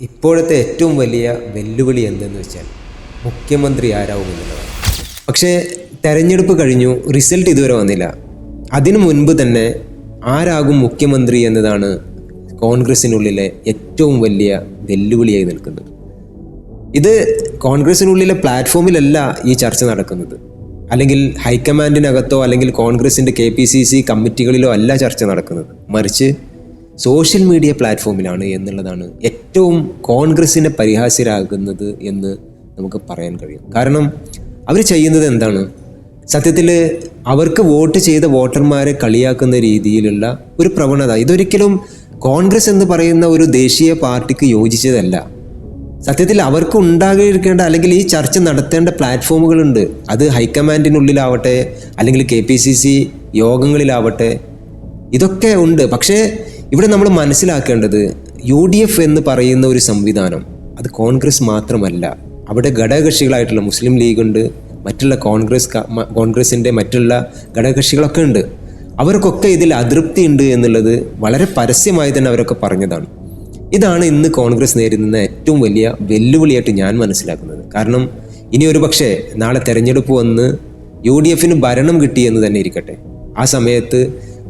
ഇപ്പോഴത്തെ ഏറ്റവും വലിയ വെല്ലുവിളി എന്തെന്ന് വെച്ചാൽ മുഖ്യമന്ത്രി ആരാവും എന്നുള്ളതാണ്. പക്ഷേ തെരഞ്ഞെടുപ്പ് കഴിഞ്ഞു, റിസൾട്ട് ഇതുവരെ വന്നില്ല. അതിനു മുൻപ് തന്നെ ആരാകും മുഖ്യമന്ത്രി എന്നതാണ് കോൺഗ്രസിനുള്ളിലെ ഏറ്റവും വലിയ വെല്ലുവിളിയായി നിൽക്കുന്നത്. ഇത് കോൺഗ്രസിനുള്ളിലെ പ്ലാറ്റ്ഫോമിലല്ല ഈ ചർച്ച നടക്കുന്നത്, അല്ലെങ്കിൽ ഹൈക്കമാൻഡിനകത്തോ അല്ലെങ്കിൽ കോൺഗ്രസിൻ്റെ KPCC കമ്മിറ്റികളിലോ അല്ല ചർച്ച നടക്കുന്നത്, മറിച്ച് സോഷ്യൽ മീഡിയ പ്ലാറ്റ്ഫോമിലാണ് എന്നുള്ളതാണ് ഏറ്റവും കോൺഗ്രസിനെ പരിഹാസ്യരാകുന്നത് എന്ന് നമുക്ക് പറയാൻ കഴിയും. കാരണം അവർ ചെയ്യുന്നത് എന്താണ്? സത്യത്തിൽ അവർക്ക് വോട്ട് ചെയ്ത വോട്ടർമാരെ കളിയാക്കുന്ന രീതിയിലുള്ള ഒരു പ്രവണത. ഇതൊരിക്കലും കോൺഗ്രസ് എന്ന് പറയുന്ന ഒരു ദേശീയ പാർട്ടിക്ക് യോജിച്ചതല്ല. സത്യത്തിൽ അവർക്ക് ഉണ്ടാകിയിരിക്കേണ്ട അല്ലെങ്കിൽ ഈ ചർച്ച നടത്തേണ്ട പ്ലാറ്റ്ഫോമുകളുണ്ട്. അത് ഹൈക്കമാൻഡിനുള്ളിലാവട്ടെ അല്ലെങ്കിൽ KPCC യോഗങ്ങളിലാവട്ടെ, ഇതൊക്കെ ഉണ്ട്. പക്ഷേ ഇവിടെ നമ്മൾ മനസ്സിലാക്കേണ്ടത് UDF എന്ന് പറയുന്ന ഒരു സംവിധാനം അത് കോൺഗ്രസ് മാത്രമല്ല. അവിടെ ഘടകകക്ഷികളായിട്ടുള്ള മുസ്ലിം ലീഗുണ്ട്, മറ്റുള്ള കോൺഗ്രസിൻ്റെ മറ്റുള്ള ഘടകകക്ഷികളൊക്കെ ഉണ്ട്. അവർക്കൊക്കെ ഇതിൽ അതൃപ്തി ഉണ്ട് എന്നുള്ളത് വളരെ പരസ്യമായി തന്നെ അവരൊക്കെ പറഞ്ഞതാണ്. ഇതാണ് ഇന്ന് കോൺഗ്രസ് നേരിടുന്ന ഏറ്റവും വലിയ വെല്ലുവിളിയായിട്ട് ഞാൻ മനസ്സിലാക്കുന്നത്. കാരണം ഇനി ഒരു പക്ഷേ നാളെ തെരഞ്ഞെടുപ്പ് വന്ന് UDFന് ഭരണം കിട്ടിയെന്ന് തന്നെ ഇരിക്കട്ടെ, ആ സമയത്ത്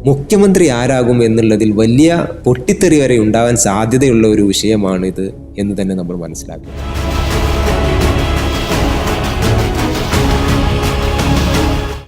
മുഖ്യമന്ത്രി ആരാകും എന്നുള്ളതിൽ വലിയ പൊട്ടിത്തെറി വരെ ഉണ്ടാവാൻ സാധ്യതയുള്ള ഒരു വിഷയമാണിത് എന്ന് തന്നെ നമ്മൾ മനസ്സിലാക്കുക.